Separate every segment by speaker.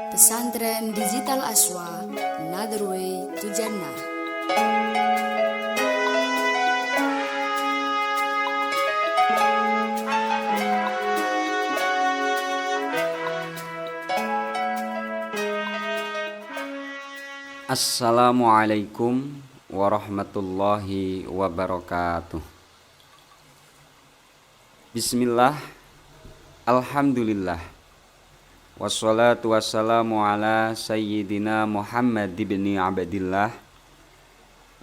Speaker 1: Pesantren Digital Aswa, Another Way to Jannah.
Speaker 2: Assalamualaikum warahmatullahi wabarakatuh. Bismillah, alhamdulillah, wassalatu wassalamu ala sayyidina Muhammad ibni Abdillah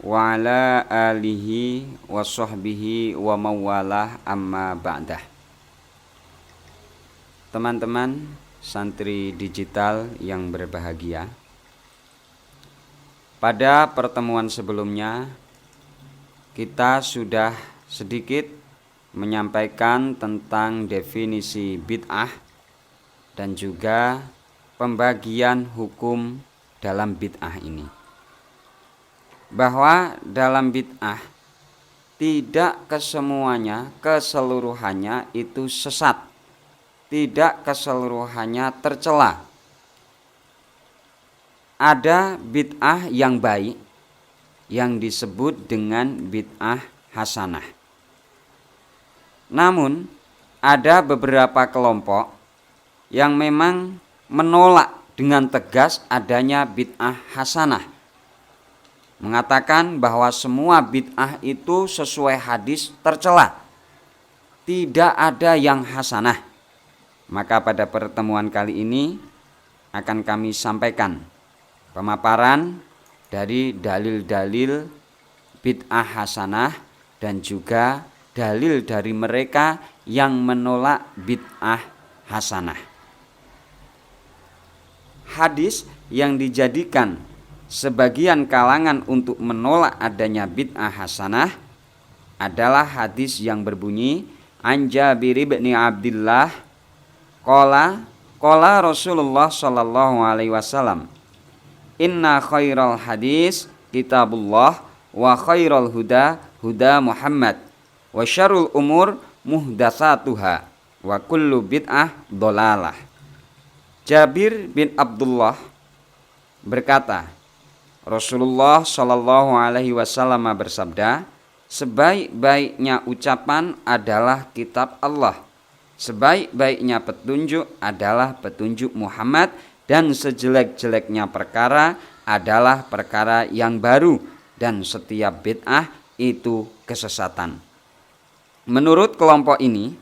Speaker 2: wa ala alihi wa sahbihi wa mawalah, amma ba'dah. Teman-teman santri digital yang berbahagia, pada pertemuan sebelumnya kita sudah sedikit menyampaikan tentang definisi bid'ah dan juga pembagian hukum dalam bid'ah ini. Bahwa dalam bid'ah tidak keseluruhannya itu sesat, tidak keseluruhannya tercela. Ada bid'ah yang baik yang disebut dengan bid'ah hasanah. Namun ada beberapa kelompok yang memang menolak dengan tegas adanya bid'ah hasanah, mengatakan bahwa semua bid'ah itu sesuai hadis tercela, tidak ada yang hasanah. Maka pada pertemuan kali ini akan kami sampaikan pemaparan dari dalil-dalil bid'ah hasanah dan juga dalil dari mereka yang menolak bid'ah hasanah. Hadis yang dijadikan sebagian kalangan untuk menolak adanya bid'ah hasanah adalah hadis yang berbunyi, An Jabir bin Abdillah qala Rasulullah sallallahu alaihi wasallam, Inna khairal hadis kitabullah wa khairal huda huda Muhammad wa syarrul umur muhdatsatuha wa kullu bid'ah dhalalah. Jabir bin Abdullah berkata, Rasulullah sallallahu alaihi wasallam bersabda, sebaik-baiknya ucapan adalah kitab Allah, sebaik-baiknya petunjuk adalah petunjuk Muhammad, dan sejelek-jeleknya perkara adalah perkara yang baru, dan setiap bid'ah itu kesesatan. Menurut kelompok ini,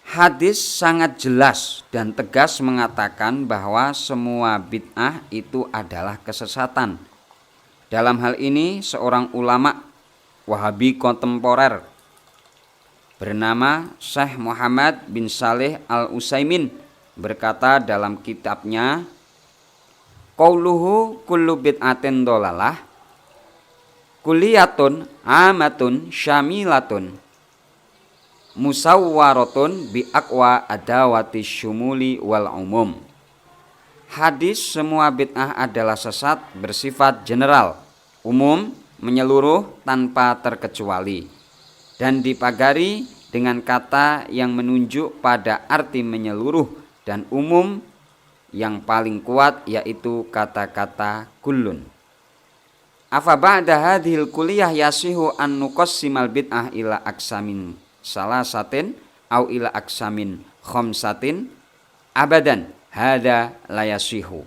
Speaker 2: hadis sangat jelas dan tegas mengatakan bahwa semua bid'ah itu adalah kesesatan. Dalam hal ini seorang ulama Wahabi kontemporer bernama Syekh Muhammad bin Saleh Al-Utsaimin berkata dalam kitabnya, qauluhu kullu bid'atin dhalalah kulliyatun amatun syamilatun musawwaratun bi aqwa adawati syumuli wal umum. Hadis semua bid'ah adalah sesat bersifat general, umum, menyeluruh tanpa terkecuali, dan dipagari dengan kata yang menunjuk pada arti menyeluruh dan umum yang paling kuat, yaitu kata-kata kullun. Afa ba'da hadhil kulliyah yasihu an nuqassimal bid'ah ila aksamin salasatin au ila aksamin khamsatin abadan hada la yasihu.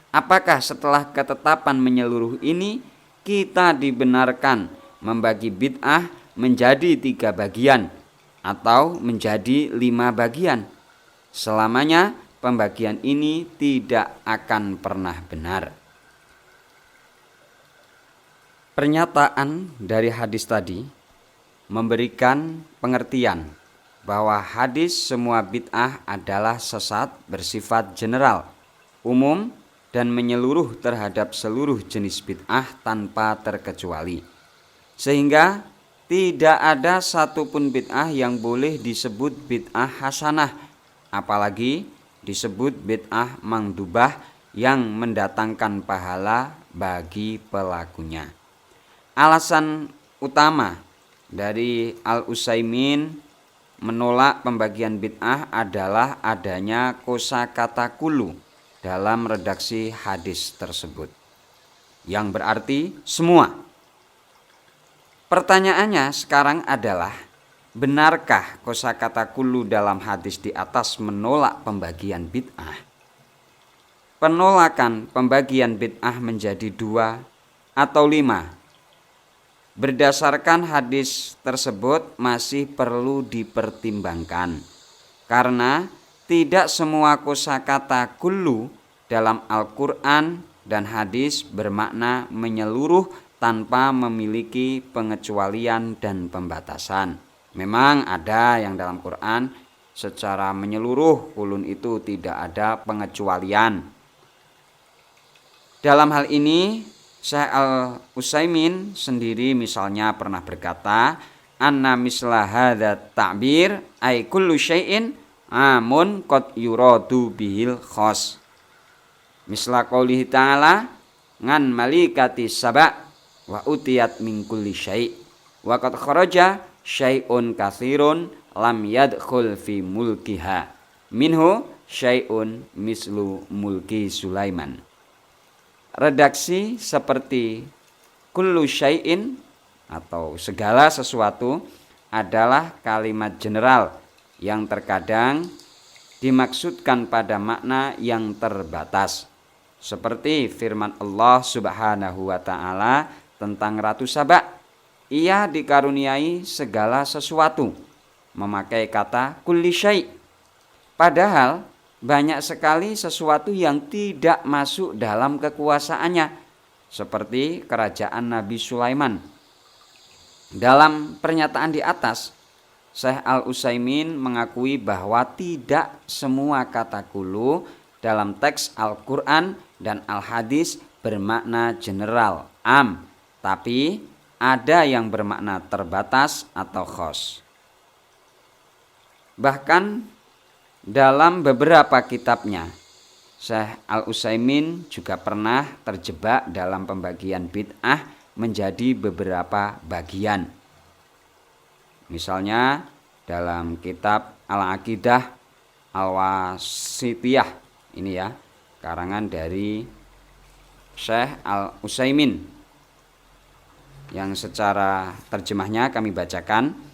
Speaker 2: Apakah setelah ketetapan menyeluruh ini kita dibenarkan membagi bid'ah menjadi 3 bagian atau menjadi 5 bagian? Selamanya pembagian ini tidak akan pernah benar. Pernyataan dari hadis tadi memberikan pengertian bahwa hadis semua bid'ah adalah sesat bersifat general, umum, dan menyeluruh terhadap seluruh jenis bid'ah tanpa terkecuali. Sehingga tidak ada satupun bid'ah yang boleh disebut bid'ah hasanah, apalagi disebut bid'ah mangdubah yang mendatangkan pahala bagi pelakunya. Alasan utama dari Al-Utsaimin menolak pembagian bid'ah adalah adanya kosakata kullu dalam redaksi hadis tersebut, yang berarti semua. Pertanyaannya sekarang adalah, benarkah kosakata kullu dalam hadis di atas menolak pembagian bid'ah? Penolakan pembagian bid'ah menjadi 2 atau 5. Berdasarkan hadis tersebut masih perlu dipertimbangkan, karena tidak semua kosakata kullu dalam Al-Quran dan hadis bermakna menyeluruh tanpa memiliki pengecualian dan pembatasan. Memang ada yang dalam Quran secara menyeluruh kulun itu tidak ada pengecualian. Dalam hal ini Syekh Al-Utsaimin sendiri misalnya pernah berkata, anna misla hadza ta'bir ay kullu syai'in amun qad yuradu bihil khas. Misla qoulihi ta'ala ngan malikati saba' wa utiyat min kulli syai' wa qad kharaja syai'un katsirun lam yadkhul fi mulkiha minhu syai'un mislu mulki Sulaiman. Redaksi seperti kullu syai'in atau segala sesuatu adalah kalimat general yang terkadang dimaksudkan pada makna yang terbatas, seperti firman Allah Subhanahu wa ta'ala tentang Ratu Saba. Ia dikaruniai segala sesuatu, memakai kata kulli syai'. Padahal banyak sekali sesuatu yang tidak masuk dalam kekuasaannya, seperti kerajaan Nabi Sulaiman. Dalam pernyataan di atas, Syekh Al-Utsaimin mengakui bahwa tidak semua kata kullu dalam teks Al-Quran dan Al-Hadis bermakna general, am, tapi ada yang bermakna terbatas atau khos. Bahkan dalam beberapa kitabnya, Syekh Al-Utsaimin juga pernah terjebak dalam pembagian bid'ah menjadi beberapa bagian. Misalnya dalam kitab Al-Aqidah Al-Wasithiyah, ini ya, karangan dari Syekh Al-Utsaimin, yang secara terjemahnya kami bacakan.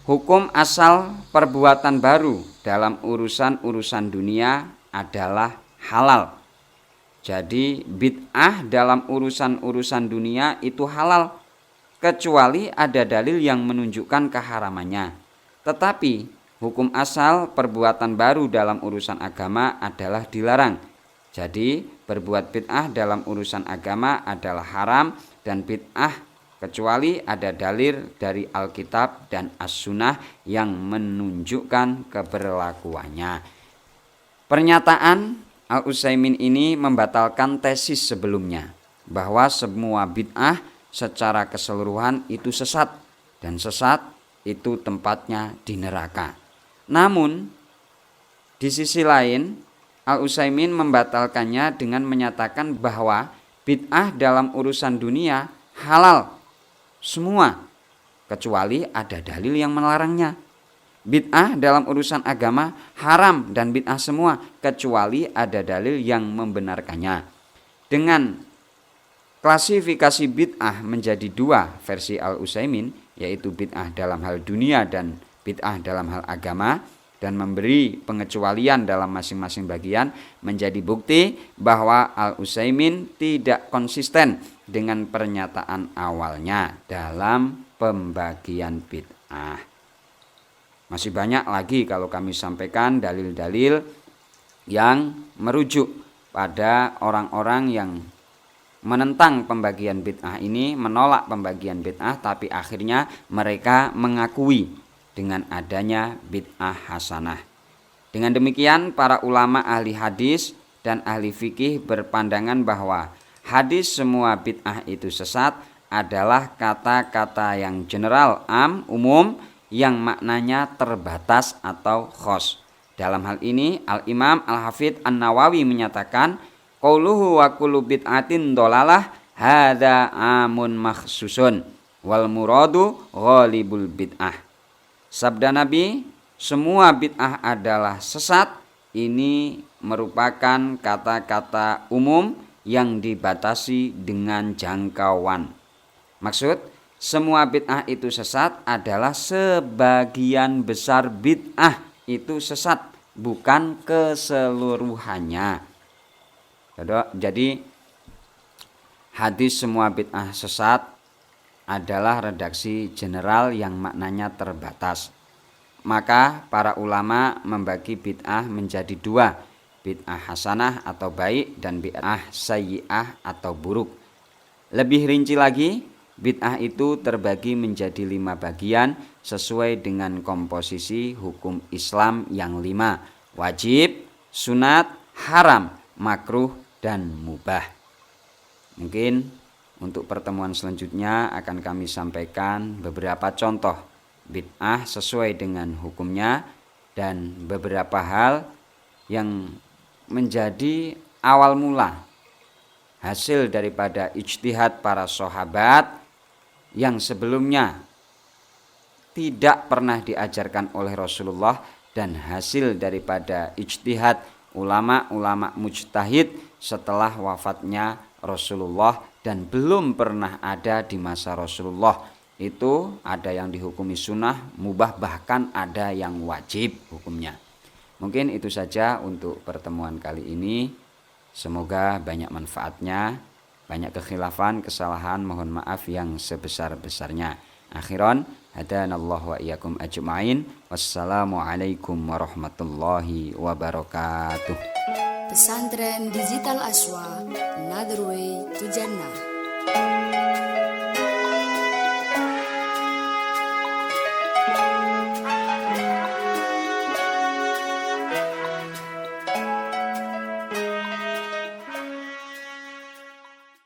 Speaker 2: Hukum asal perbuatan baru dalam urusan-urusan dunia adalah halal. Jadi bid'ah dalam urusan-urusan dunia itu halal, kecuali ada dalil yang menunjukkan keharamannya. Tetapi hukum asal perbuatan baru dalam urusan agama adalah dilarang. Jadi berbuat bid'ah dalam urusan agama adalah haram dan bid'ah kecuali ada dalil dari Alkitab dan As-Sunnah yang menunjukkan keberlakuannya. Pernyataan Al-Utsaimin ini membatalkan tesis sebelumnya bahwa semua bid'ah secara keseluruhan itu sesat dan sesat itu tempatnya di neraka. Namun di sisi lain Al-Utsaimin membatalkannya dengan menyatakan bahwa bid'ah dalam urusan dunia halal semua, kecuali ada dalil yang melarangnya. Bid'ah dalam urusan agama haram dan bid'ah semua, kecuali ada dalil yang membenarkannya. Dengan klasifikasi bid'ah menjadi 2 versi Al-Utsaimin, yaitu bid'ah dalam hal dunia dan bid'ah dalam hal agama, dan memberi pengecualian dalam masing-masing bagian, menjadi bukti bahwa Al-Utsaimin tidak konsisten dengan pernyataan awalnya dalam pembagian bid'ah. Masih banyak lagi kalau kami sampaikan dalil-dalil yang merujuk pada orang-orang yang menentang pembagian bid'ah ini, menolak pembagian bid'ah, tapi akhirnya mereka mengakui dengan adanya bid'ah hasanah. Dengan demikian para ulama ahli hadis dan ahli fikih berpandangan bahwa hadis semua bid'ah itu sesat adalah kata-kata yang general, am, umum, yang maknanya terbatas atau khos. Dalam hal ini Al-Imam Al-Hafidz An-Nawawi menyatakan, qauluhu wa kullu bid'atin dolalah hadza amun makhsusun wal muradu ghalibul bid'ah. Sabda Nabi, semua bid'ah adalah sesat, ini merupakan kata-kata umum yang dibatasi dengan jangkauan. Maksud, semua bid'ah itu sesat adalah sebagian besar bid'ah itu sesat, bukan keseluruhannya. Jadi hadis semua bid'ah sesat adalah redaksi general yang maknanya terbatas. Maka para ulama membagi bid'ah menjadi dua, bid'ah hasanah atau baik dan bid'ah sayyi'ah atau buruk. Lebih rinci lagi, bid'ah itu terbagi menjadi 5 bagian sesuai dengan komposisi hukum Islam yang 5, wajib, sunat, haram, makruh, dan mubah. Mungkin untuk pertemuan selanjutnya akan kami sampaikan beberapa contoh bid'ah sesuai dengan hukumnya dan beberapa hal yang menjadi awal mula hasil daripada ijtihad para sahabat yang sebelumnya tidak pernah diajarkan oleh Rasulullah dan hasil daripada ijtihad ulama-ulama mujtahid setelah wafatnya Rasulullah dan belum pernah ada di masa Rasulullah. Itu ada yang dihukumi sunnah, mubah, bahkan ada yang wajib hukumnya. Mungkin itu saja untuk pertemuan kali ini. Semoga banyak manfaatnya, banyak kekhilafan, kesalahan, mohon maaf yang sebesar-besarnya. Akhiran, hadanallahu wa iyyakum ajma'in. Wassalamualaikum warahmatullahi wabarakatuh.
Speaker 1: Pesantren Digital Aswa, Another Way to Jannah.